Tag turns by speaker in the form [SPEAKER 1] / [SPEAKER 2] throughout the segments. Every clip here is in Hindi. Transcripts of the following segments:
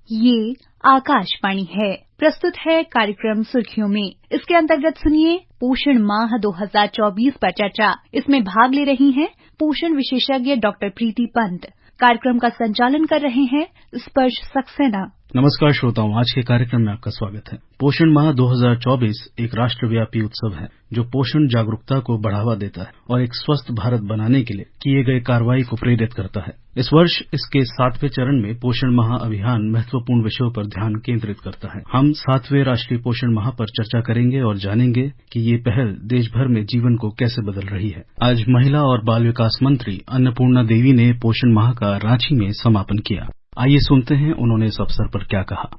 [SPEAKER 1] ये आकाशवाणी है। प्रस्तुत है कार्यक्रम सुर्खियों में। इसके अंतर्गत सुनिए पोषण माह 2024 पर चर्चा। इसमें भाग ले रही हैं पोषण विशेषज्ञ डॉक्टर प्रीति पंत। कार्यक्रम का संचालन कर रहे हैं स्पर्श सक्सेना।
[SPEAKER 2] नमस्कार श्रोताओं, आज के कार्यक्रम में आपका स्वागत है। पोषण माह 2024 एक राष्ट्रव्यापी उत्सव है जो पोषण जागरूकता को बढ़ावा देता है और एक स्वस्थ भारत बनाने के लिए किए गए कार्रवाई को प्रेरित करता है। इस वर्ष इसके 7वें चरण में पोषण माह अभियान महत्वपूर्ण विषयों पर ध्यान केंद्रित करता है। हम 7वें राष्ट्रीय पोषण माह पर चर्चा करेंगे और जानेंगे कि ये पहल देश भर में जीवन को कैसे बदल रही है। आज महिला और बाल विकास मंत्री अन्नपूर्णा देवी ने पोषण माह का रांची में समापन किया। आइए सुनते हैं उन्होंने इस अवसर पर क्या कहा।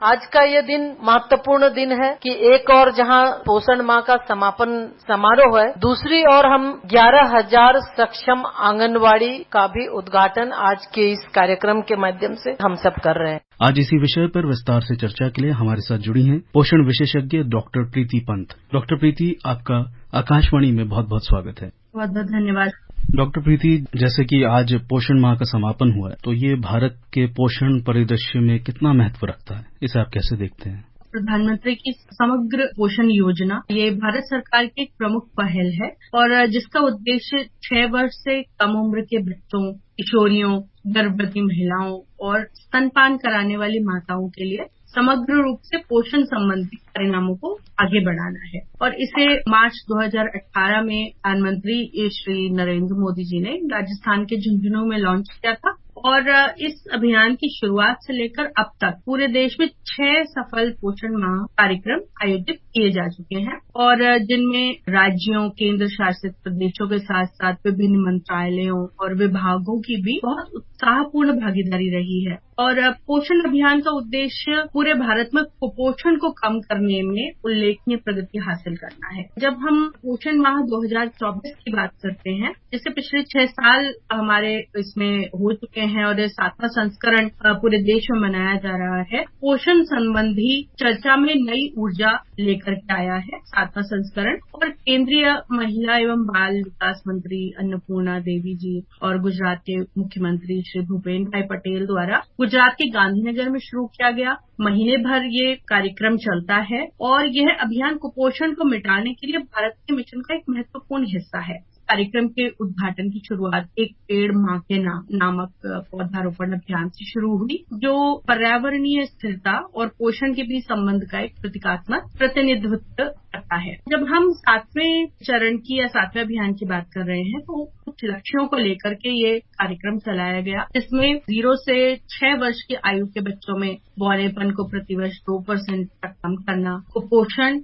[SPEAKER 3] आज का ये दिन महत्वपूर्ण दिन है कि एक और जहां पोषण माह का समापन समारोह है, दूसरी ओर हम 11,000 सक्षम आंगनवाड़ी का भी उद्घाटन आज के इस कार्यक्रम के माध्यम से हम सब कर रहे हैं।
[SPEAKER 2] आज इसी विषय पर विस्तार से चर्चा के लिए हमारे साथ जुड़ी हैं पोषण विशेषज्ञ डॉक्टर प्रीति पंत। डॉक्टर प्रीति, आपका आकाशवाणी में बहुत बहुत स्वागत है।
[SPEAKER 4] बहुत बहुत धन्यवाद।
[SPEAKER 2] डॉक्टर प्रीति, जैसे कि आज पोषण माह का समापन हुआ है, तो ये भारत के पोषण परिदृश्य में कितना महत्व रखता है, इसे आप कैसे देखते हैं?
[SPEAKER 4] प्रधानमंत्री की समग्र पोषण योजना ये भारत सरकार की एक प्रमुख पहल है और जिसका उद्देश्य 6 वर्ष से कम उम्र के बच्चों, किशोरियों, गर्भवती महिलाओं और स्तनपान कराने वाली माताओं के लिए समग्र रूप से पोषण संबंधी परिणामों को आगे बढ़ाना है। और इसे मार्च 2018 में प्रधानमंत्री श्री नरेंद्र मोदी जी ने राजस्थान के झुंझुनू में लॉन्च किया था और इस अभियान की शुरुआत से लेकर अब तक पूरे देश में 6 सफल पोषण माह कार्यक्रम आयोजित किए जा चुके हैं और जिनमें राज्यों, केंद्र शासित प्रदेशों के साथ साथ विभिन्न मंत्रालयों और विभागों की भी बहुत उत्साहपूर्ण भागीदारी रही है। और पोषण अभियान का उद्देश्य पूरे भारत में कुपोषण को कम करने में उल्लेखनीय प्रगति हासिल करना है। जब हम पोषण माह 2024 की बात करते हैं, जिससे पिछले 6 साल हमारे इसमें हो चुके हैं और 7वां संस्करण पूरे देश में मनाया जा रहा है, पोषण संबंधी चर्चा में नई ऊर्जा लेकर के आया है 7वां संस्करण। और केंद्रीय महिला एवं बाल विकास मंत्री अन्नपूर्णा देवी जी और गुजरात के मुख्यमंत्री श्री भूपेन्द्र भाई पटेल द्वारा गुजरात के गांधीनगर में शुरू किया गया। महीने भर ये कार्यक्रम चलता है और यह अभियान कुपोषण को मिटाने के लिए भारत के मिशन का एक महत्वपूर्ण हिस्सा है। कार्यक्रम के उद्घाटन की शुरुआत एक पेड़ मां के नामक पौधारोपण अभियान से शुरू हुई, जो पर्यावरणीय स्थिरता और पोषण के बीच संबंध का एक प्रतीकात्मक प्रतिनिधित्व करता है। जब हम 7वें चरण की या 7वें अभियान की बात कर रहे हैं तो कुछ लक्ष्यों को लेकर के ये कार्यक्रम चलाया गया, जिसमें 0 से 6 वर्ष की आयु के बच्चों में बौनेपन को प्रतिवर्ष 2% तक कम करना, कुपोषण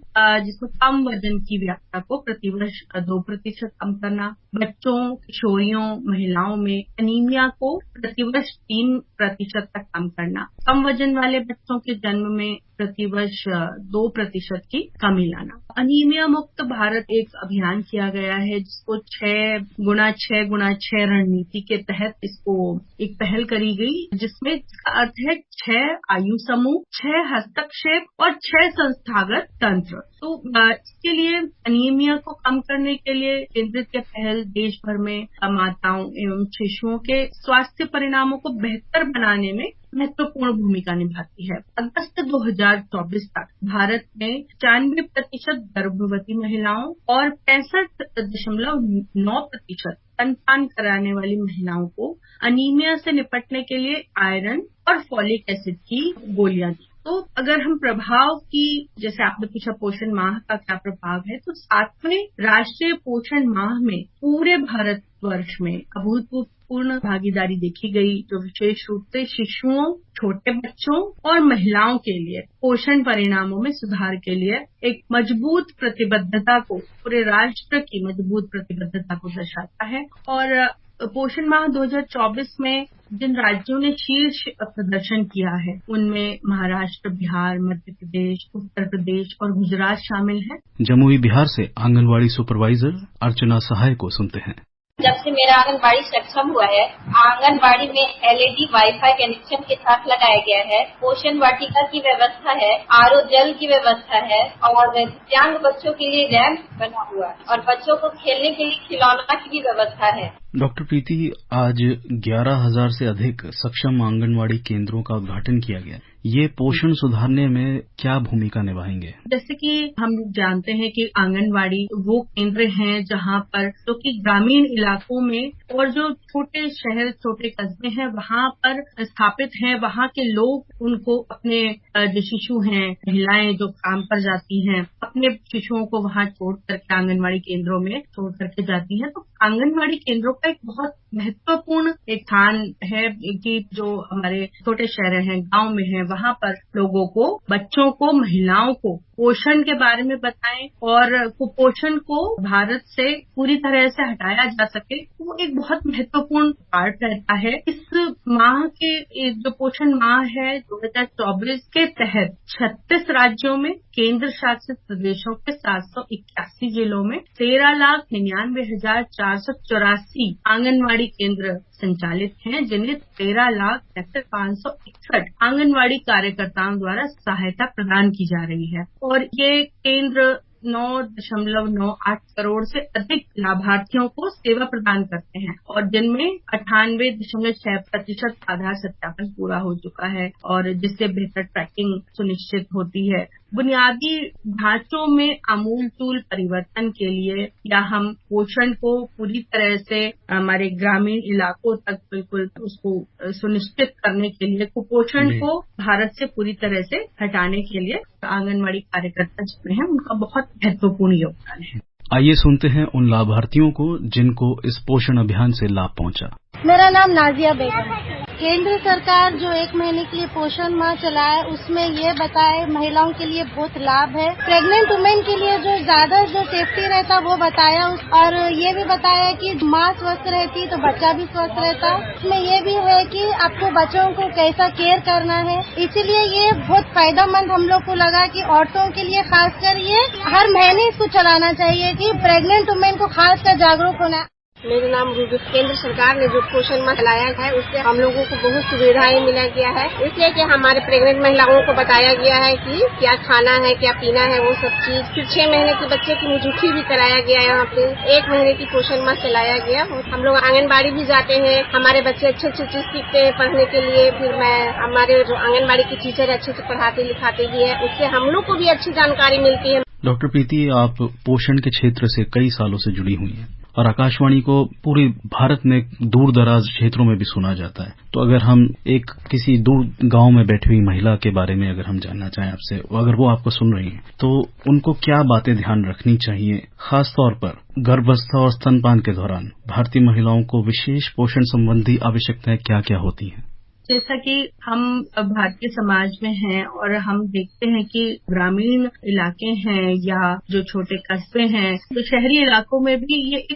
[SPEAKER 4] जिसमें कम वजन की व्याख्या को प्रतिवर्ष 2% कम करना, बच्चों, किशोरियों, महिलाओं में एनीमिया को प्रतिवर्ष 3% तक कम करना, कम वजन वाले बच्चों के जन्म में प्रतिवर्ष 2% की कमी लाना। अनीमिया मुक्त भारत एक अभियान किया गया है जिसको 6x6x6 रणनीति के तहत इसको एक पहल करी गई, जिसमें इसका अर्थ है 6 आयु समूह, 6 हस्तक्षेप और 6 संस्थागत तंत्र। तो इसके लिए अनीमिया को कम करने के लिए केंद्रित ये पहल देश भर में माताओं एवं शिशुओं के स्वास्थ्य परिणामों को बेहतर बनाने में महत्वपूर्ण भूमिका निभाती है। अगस्त 2024 तक भारत में 95% गर्भवती महिलाओं और 65.9% स्तनपान कराने वाली महिलाओं को अनीमिया से निपटने के लिए आयरन और फॉलिक एसिड की गोलियां दी। तो अगर हम प्रभाव की, जैसे आपने पूछा पोषण माह का क्या प्रभाव है, तो 7वें राष्ट्रीय पोषण माह में पूरे भारतवर्ष में अभूतपूर्व भागीदारी देखी गई, जो विशेष रूप से शिशुओं, छोटे बच्चों और महिलाओं के लिए पोषण परिणामों में सुधार के लिए एक मजबूत प्रतिबद्धता को, पूरे राष्ट्र की मजबूत प्रतिबद्धता को दर्शाता है। और पोषण माह 2024 में जिन राज्यों ने शीर्ष प्रदर्शन किया है, उनमें महाराष्ट्र, बिहार, मध्य प्रदेश, उत्तर प्रदेश और गुजरात शामिल है।
[SPEAKER 2] जमुई बिहार से आंगनवाड़ी सुपरवाइजर अर्चना सहाय को सुनते हैं।
[SPEAKER 5] जब से मेरा आंगनबाड़ी सक्षम हुआ है, आंगनबाड़ी में एलईडी वाईफाई कनेक्शन के साथ लगाया गया है, पोषण वाटिका की व्यवस्था है, आरओ जल की व्यवस्था है और दिव्यांग बच्चों के लिए रैंप बना हुआ है और बच्चों को खेलने के लिए खिलौना की भी व्यवस्था है।
[SPEAKER 2] डॉक्टर प्रीति, आज 11,000 से अधिक सक्षम आंगनवाड़ी केंद्रों का उद्घाटन किया गया। ये पोषण सुधारने में क्या भूमिका निभाएंगे?
[SPEAKER 4] जैसे कि हम जानते हैं कि आंगनवाड़ी वो केंद्र हैं जहां पर जो कि ग्रामीण इलाकों में और जो छोटे शहर, छोटे कस्बे हैं वहां पर स्थापित हैं। वहां के लोग उनको अपने जो शिशु हैं, महिलाएं जो काम पर जाती हैं, अपने शिशुओं को वहां छोड़ करके आंगनवाड़ी केंद्रों में छोड़ करके जाती हैं। तो आंगनवाड़ी केंद्रों का एक बहुत महत्वपूर्ण एक स्थान है कि जो हमारे छोटे शहर हैं, गांव में हैं, वहां पर लोगों को, बच्चों को, महिलाओं को पोषण के बारे में बताएं और कुपोषण को भारत से पूरी तरह से हटाया जा सके, वो एक बहुत महत्वपूर्ण पार्ट रहता है। इस माह के जो पोषण माह है 2024 के तहत 36 राज्यों में, केंद्र शासित प्रदेशों के 781 जिलों में 13,99,484 आंगनवाड़ी केंद्र संचालित हैं, जिन्हें 13,65,61 आंगनवाड़ी कार्यकर्ताओं द्वारा सहायता प्रदान की जा रही है। और ये केंद्र 9.98 करोड़ से अधिक लाभार्थियों को सेवा प्रदान करते हैं और जिनमें 98.6% आधार सत्यापन पूरा हो चुका है और जिससे बेहतर ट्रैकिंग सुनिश्चित होती है। बुनियादी ढांचों में आमूलचूल परिवर्तन के लिए या हम पोषण को पूरी तरह से हमारे ग्रामीण इलाकों तक बिल्कुल उसको सुनिश्चित करने के लिए, कुपोषण को भारत से पूरी तरह से हटाने के लिए आंगनवाड़ी कार्यकर्ता जितने हैं उनका बहुत महत्वपूर्ण योगदान है।
[SPEAKER 2] आइए सुनते हैं उन लाभार्थियों को जिनको इस पोषण अभियान से लाभ पहुंचा।
[SPEAKER 6] मेरा नाम नाजिया बेगम है। केंद्र सरकार जो 1 महीने के लिए पोषण माह चलाए उसमें ये बताए महिलाओं के लिए बहुत लाभ है। प्रेग्नेंट वुमेन के लिए जो ज्यादा जो सेफ्टी रहता वो बताया और ये भी बताया कि माँ स्वस्थ रहती तो बच्चा भी स्वस्थ रहता। इसमें ये भी है कि आपको बच्चों को कैसा केयर करना है, इसीलिए ये बहुत फायदेमंद हम लोग को लगा कि औरतों के लिए खासकर ये हर महीने इसको चलाना चाहिए कि प्रेग्नेंट वुमेन को खासकर जागरूक होना।
[SPEAKER 7] मेरा नाम रूबी। केंद्र सरकार ने जो पोषण माह चलाया है उससे हम लोगों को बहुत सुविधाएं मिला गया है, इसलिए कि हमारे प्रेग्नेंट महिलाओं को बताया गया है कि क्या खाना है, क्या पीना है, वो सब चीज। फिर 6 महीने के बच्चे की मुजुठी भी कराया गया है। यहाँ पे 1 महीने की पोषण माह चलाया गया। हम लोग आंगनबाड़ी भी जाते हैं, हमारे बच्चे अच्छे चीज सीखते हैं पढ़ने के लिए। फिर हमारे जो आंगनबाड़ी की टीचर अच्छे से पढ़ाते लिखाते भी है, उससे हम लोग को भी अच्छी जानकारी मिलती है।
[SPEAKER 2] डॉक्टर प्रीति, आप पोषण के क्षेत्र से कई सालों से जुड़ी हुई हैं और आकाशवाणी को पूरे भारत में दूर दराज क्षेत्रों में भी सुना जाता है। तो अगर हम एक किसी दूर गांव में बैठी हुई महिला के बारे में अगर हम जानना चाहें आपसे, अगर वो आपको सुन रही हैं, तो उनको क्या बातें ध्यान रखनी चाहिए, खास तौर पर गर्भावस्था और स्तनपान के दौरान भारतीय महिलाओं को विशेष पोषण संबंधी आवश्यकताएं क्या क्या होती हैं?
[SPEAKER 4] जैसा कि हम भारतीय समाज में हैं और हम देखते हैं कि ग्रामीण इलाके हैं या जो छोटे कस्बे हैं, जो शहरी इलाकों में भी ये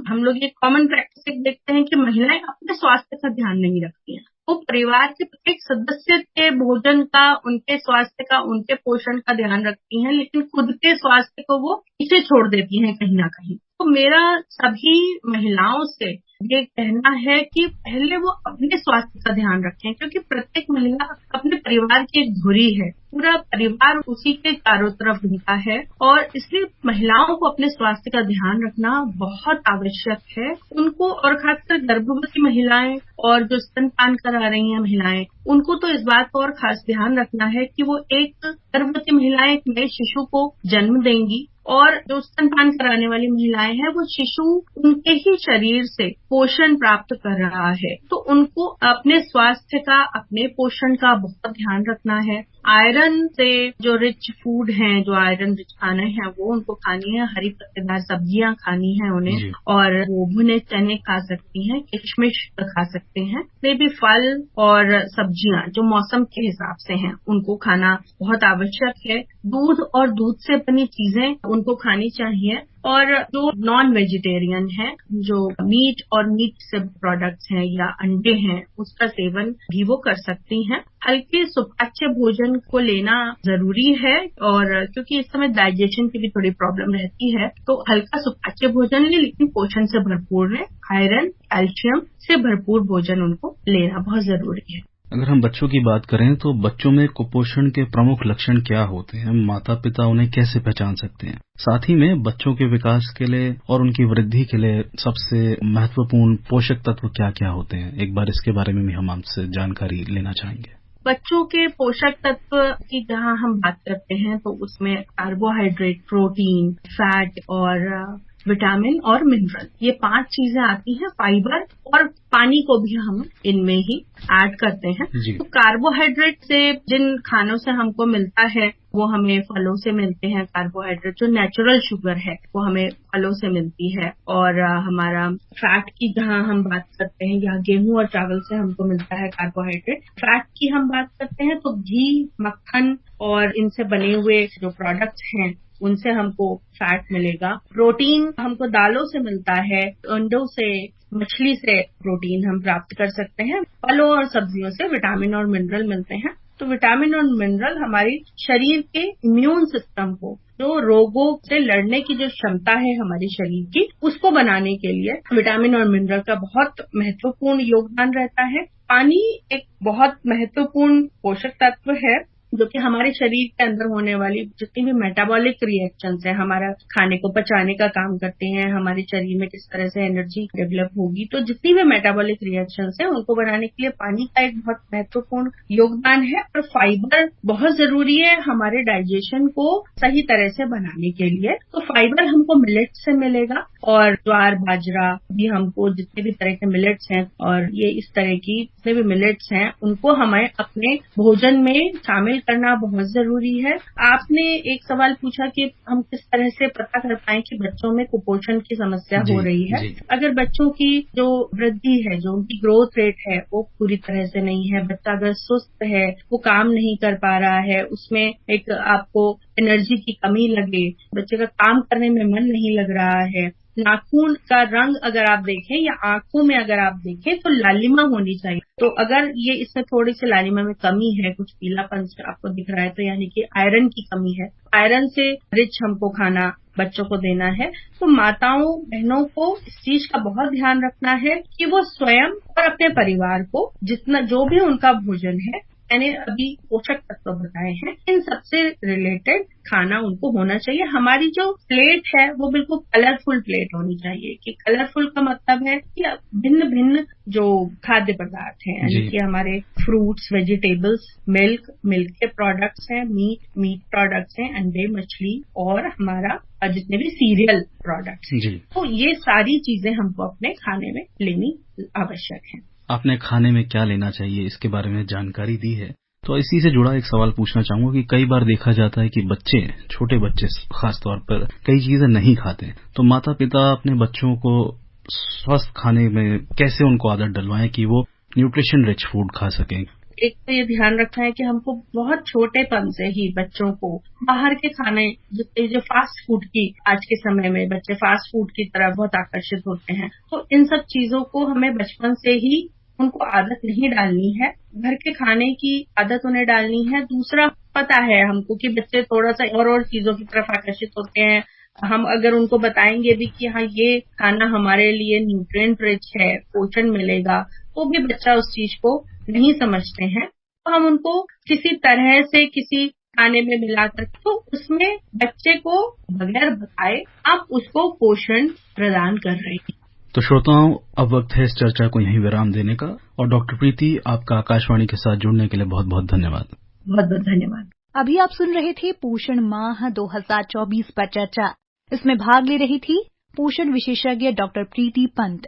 [SPEAKER 4] हम लोग ये कॉमन प्रैक्टिस देखते हैं कि महिलाएं अपने स्वास्थ्य का ध्यान नहीं रखती हैं। वो परिवार के प्रत्येक सदस्य के भोजन का, उनके स्वास्थ्य का, उनके पोषण का ध्यान रखती हैं, लेकिन खुद के स्वास्थ्य को वो पीछे छोड़ देती हैं कहीं ना कहीं। तो मेरा सभी महिलाओं से ये कहना है कि पहले वो अपने स्वास्थ्य का ध्यान रखें, क्योंकि प्रत्येक महिला अपने परिवार की एक धुरी है, पूरा परिवार उसी के चारों तरफ घूमता है और इसलिए महिलाओं को अपने स्वास्थ्य का ध्यान रखना बहुत आवश्यक है। उनको और खासकर गर्भवती महिलाएं और जो स्तनपान करा रही हैं महिलाएं, उनको तो इस बात का और खास ध्यान रखना है कि वो एक गर्भवती महिलाएं एक नए शिशु को जन्म देंगी और जो स्तनपान कराने वाली महिलाएं हैं वो शिशु उनके ही शरीर से पोषण प्राप्त कर रहा है। तो उनको अपने स्वास्थ्य का, अपने पोषण का बहुत ध्यान रखना है। आयरन से जो रिच फूड हैं, जो आयरन रिच खाने हैं वो उनको खानी है। हरी पत्तेदार सब्जियां खानी है उन्हें और वो भुने चने खा सकती हैं, किशमिश खा सकते हैं। ये भी फल और सब्जियां जो मौसम के हिसाब से हैं उनको खाना बहुत आवश्यक है। दूध और दूध से बनी चीजें उनको खानी चाहिए और जो नॉन वेजिटेरियन है, जो मीट और मीट से प्रोडक्ट्स हैं या अंडे हैं, उसका सेवन भी वो कर सकती हैं। हल्के सुपाच्य भोजन को लेना जरूरी है और क्योंकि इस समय डाइजेशन की भी थोड़ी प्रॉब्लम रहती है, तो हल्का सुपाच्य भोजन ले, लेकिन पोषण से भरपूर है। आयरन, कैल्शियम से भरपूर भोजन उनको लेना बहुत जरूरी है।
[SPEAKER 2] अगर हम बच्चों की बात करें तो बच्चों में कुपोषण के प्रमुख लक्षण क्या होते हैं, माता पिता उन्हें कैसे पहचान सकते हैं, साथ ही में बच्चों के विकास के लिए और उनकी वृद्धि के लिए सबसे महत्वपूर्ण पोषक तत्व क्या क्या होते हैं, एक बार इसके बारे में भी हम आपसे जानकारी लेना चाहेंगे।
[SPEAKER 4] बच्चों के पोषक तत्व की जहां हम बात करते हैं तो उसमें कार्बोहाइड्रेट, प्रोटीन, फैट और विटामिन और मिनरल, ये 5 चीजें आती हैं। फाइबर और पानी को भी हम इनमें ही ऐड करते हैं। तो कार्बोहाइड्रेट से जिन खानों से हमको मिलता है वो हमें फलों से मिलते हैं। कार्बोहाइड्रेट जो नेचुरल शुगर है वो हमें फलों से मिलती है। और हमारा फैट की जहां हम बात करते हैं, या गेहूं और चावल से हमको मिलता है कार्बोहाइड्रेट। फैट की हम बात करते हैं तो घी, मक्खन और इनसे बने हुए जो प्रोडक्ट्स हैं उनसे हमको फैट मिलेगा। प्रोटीन हमको दालों से मिलता है, अंडों से, मछली से प्रोटीन हम प्राप्त कर सकते हैं। फलों और सब्जियों से विटामिन और मिनरल मिलते हैं। तो विटामिन और मिनरल हमारी शरीर के इम्यून सिस्टम को, जो रोगों से लड़ने की जो क्षमता है हमारे शरीर की, उसको बनाने के लिए विटामिन और मिनरल का बहुत महत्वपूर्ण योगदान रहता है। पानी एक बहुत महत्वपूर्ण पोषक तत्व है जो कि हमारे शरीर के अंदर होने वाली जितनी भी मेटाबॉलिक रिएक्शंस है, हमारा खाने को पचाने का काम करते हैं, हमारे शरीर में किस तरह से एनर्जी डेवलप होगी, तो जितनी भी मेटाबॉलिक रिएक्शंस है उनको बनाने के लिए पानी का एक बहुत महत्वपूर्ण योगदान है। और फाइबर बहुत जरूरी है हमारे डाइजेशन को सही तरह से बनाने के लिए। तो फाइबर हमको मिलेट से मिलेगा, और ज्वार, बाजरा भी हमको, जितने भी तरह के मिलेट्स हैं और ये इस तरह की जितने भी मिलेट्स हैं उनको हमें अपने भोजन में शामिल करना बहुत जरूरी है। आपने एक सवाल पूछा कि हम किस तरह से पता कर पाएं कि बच्चों में कुपोषण की समस्या हो रही है। अगर बच्चों की जो वृद्धि है, जो उनकी ग्रोथ रेट है वो पूरी तरह से नहीं है, बच्चा अगर सुस्त है, वो काम नहीं कर पा रहा है, उसमें एक आपको एनर्जी की कमी लगे, बच्चे का काम करने में मन नहीं लग रहा है, नाखून का रंग अगर आप देखें या आंखों में अगर आप देखें तो लालिमा होनी चाहिए। तो अगर ये इसमें थोड़ी सी लालिमा में कमी है, कुछ पीलापन आपको दिख रहा है, तो यानी कि आयरन की कमी है। आयरन से रिच हमको खाना बच्चों को देना है। तो माताओं बहनों को इस चीज का बहुत ध्यान रखना है कि वो स्वयं और अपने परिवार को जितना जो भी उनका भोजन है, मैंने अभी पोषक तत्व बताए हैं, इन सबसे रिलेटेड खाना उनको होना चाहिए। हमारी जो प्लेट है वो बिल्कुल कलरफुल प्लेट होनी चाहिए। कि कलरफुल का मतलब है कि भिन्न भिन्न जो खाद्य पदार्थ हैं, यानी कि हमारे फ्रूट्स, वेजिटेबल्स, मिल्क के प्रोडक्ट्स हैं, मीट प्रोडक्ट्स हैं, अंडे, मछली और हमारा जितने भी सीरियल प्रोडक्ट्स हैं। तो ये सारी चीजें हमको अपने खाने में लेनी आवश्यक है।
[SPEAKER 2] आपने खाने में क्या लेना चाहिए इसके बारे में जानकारी दी है। तो इसी से जुड़ा एक सवाल पूछना चाहूंगा कि कई बार देखा जाता है कि बच्चे, छोटे बच्चे खासतौर पर कई चीजें नहीं खाते, तो माता पिता अपने बच्चों को स्वस्थ खाने में कैसे उनको आदत डलवाएं कि वो न्यूट्रिशन रिच फूड खा सकें।
[SPEAKER 4] एक तो ये ध्यान रखना है कि हमको बहुत छोटेपन से ही बच्चों को बाहर के खाने, जो फास्ट फूड की, आज के समय में बच्चे फास्ट फूड की तरफ बहुत आकर्षित होते हैं, तो इन सब चीजों को हमें बचपन से ही उनको आदत नहीं डालनी है। घर के खाने की आदत उन्हें डालनी है। दूसरा, पता है हमको कि बच्चे थोड़ा सा और चीजों की तरफ आकर्षित होते हैं। हम अगर उनको बताएंगे भी कि हाँ ये खाना हमारे लिए न्यूट्रिएंट रिच है, पोषण मिलेगा, तो भी बच्चा उस चीज को नहीं समझते हैं। तो हम उनको किसी तरह से किसी खाने में मिलाकर, तो उसमें बच्चे को बगैर बताए आप उसको पोषण प्रदान कर रहे हैं।
[SPEAKER 2] तो श्रोताओं, अब वक्त है इस चर्चा को यहीं विराम देने का। और डॉक्टर प्रीति, आपका आकाशवाणी के साथ जुड़ने के लिए बहुत बहुत धन्यवाद।
[SPEAKER 4] बहुत बहुत धन्यवाद।
[SPEAKER 1] अभी आप सुन रहे थे पोषण माह 2024 पर चर्चा। इसमें भाग ले रही थी पोषण विशेषज्ञ डॉक्टर प्रीति पंत।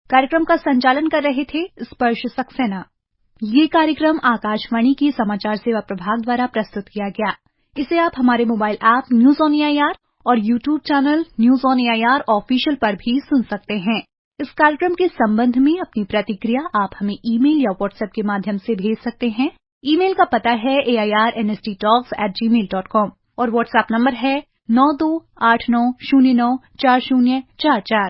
[SPEAKER 1] कार्यक्रम का संचालन कर रहे थे स्पर्श सक्सेना। ये कार्यक्रम आकाशवाणी की समाचार सेवा प्रभाग द्वारा प्रस्तुत किया गया। इसे आप हमारे mobile app news on AIR और YouTube channel news on AIR official पर भी सुन सकते हैं। इस कार्यक्रम के संबंध में अपनी प्रतिक्रिया आप हमें ईमेल या व्हाट्सएप के माध्यम से भेज सकते हैं। ईमेल का पता है airnsttalks@gmail.com और व्हाट्सएप नंबर है 9289094044।